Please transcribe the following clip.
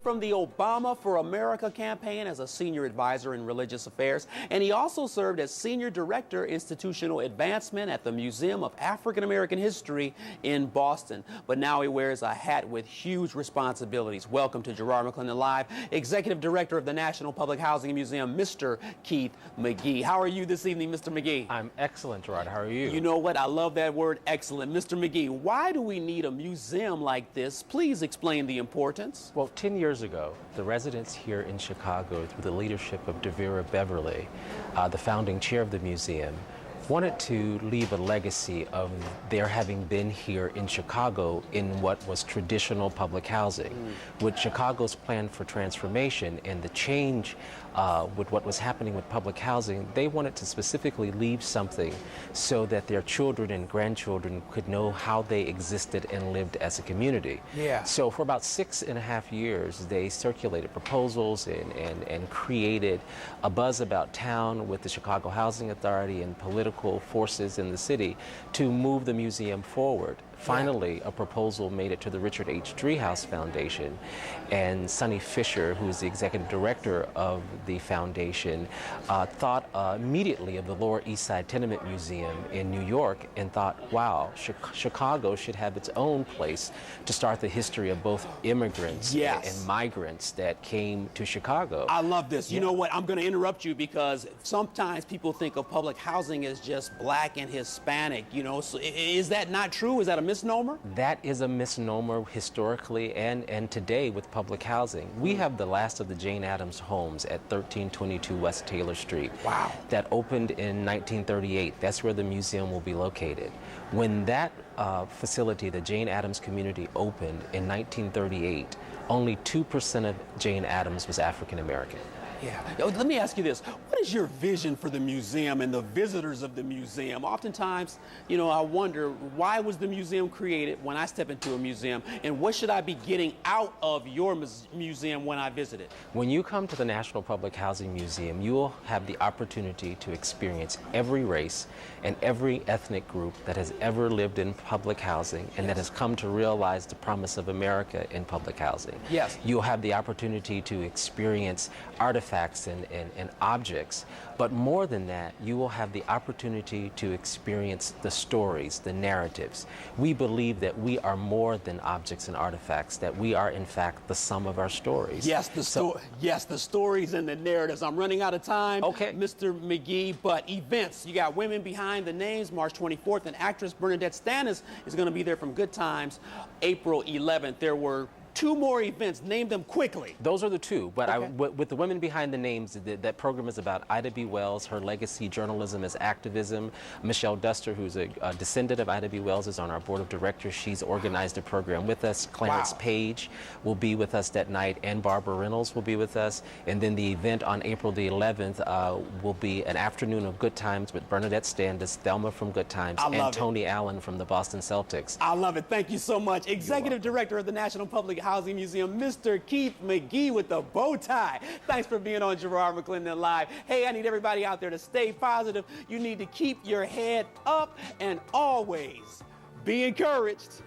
From the Obama for America campaign as a senior advisor in religious affairs, and he also served as senior director institutional advancement at the Museum of African American History in Boston. But now he wears a hat with huge responsibilities. Welcome to Gerard McClendon Live, executive director of the National Public Housing Museum, Mr. Keith Magee. How are you this evening, Mr. Magee? I'm excellent, Gerard. How are you? You know what? I love that word, excellent. Mr. Magee, why do we need a museum like this? Please explain the importance. Well, 10 years ago, the residents here in Chicago, through the leadership of Devera Beverly, the founding chair of the museum, wanted to leave a legacy of their having been here in Chicago in what was traditional public housing. With Chicago's plan for transformation and the change with what was happening with public housing, they wanted to specifically leave something so that their children and grandchildren could know how they existed and lived as a community. Yeah. So for about 6.5 years, they circulated proposals and created a buzz about town with the Chicago Housing Authority and political forces in the city to move the museum forward. Finally, a proposal made it to the Richard H. Driehaus Foundation, and Sonny Fisher, who is the executive director of the foundation, thought immediately of the Lower East Side Tenement Museum in New York and thought, wow, Chicago should have its own place to start the history of both immigrants and migrants that came to Chicago. I love this. You know what? I'm going to interrupt you because sometimes people think of public housing as just black and Hispanic, you know. So is that not true? Is that a misnomer? That is a misnomer historically and today with public housing. We have the last of the Jane Addams homes at 1322 West Taylor Street. Wow. That opened in 1938. That's where the museum will be located. When that facility, the Jane Addams community, opened in 1938, only 2% of Jane Addams was African American. Yeah. Let me ask you this. What is your vision for the museum and the visitors of the museum? Oftentimes, you know, I wonder, why was the museum created when I step into a museum, and what should I be getting out of your museum when I visit it? When you come to the National Public Housing Museum, you will have the opportunity to experience every race and every ethnic group that has ever lived in public housing and that has come to realize the promise of America in public housing. Yes. You'll have the opportunity to experience artifacts and objects, but more than that, you will have the opportunity to experience the stories, the narratives. We believe that we are more than objects and artifacts, that we are in fact the sum of our stories. Yes, the stories and the narratives. I'm running out of time, okay, Mr. Magee, but events. You got Women Behind the Names, March 24th, and actress Bernadette Stanis is going to be there from Good Times, April 11th. There were 2 more events. Name them quickly. Those are the 2, but with the Women Behind the Names, that program is about Ida B. Wells, her legacy, journalism as activism. Michelle Duster, who's a descendant of Ida B. Wells, is on our board of directors. She's organized a program with us. Clarence Page will be with us that night, and Barbara Reynolds will be with us. And then the event on April the 11th will be an afternoon of Good Times with Bernadette Stanis, Thelma from Good Times, and Tony Allen from the Boston Celtics. I love it. Thank you so much. Executive Director of the National Public Housing Museum, Mr. Keith Magee with the bow tie. Thanks for being on Gerard McClendon Live. Hey, I need everybody out there to stay positive. You need to keep your head up and always be encouraged.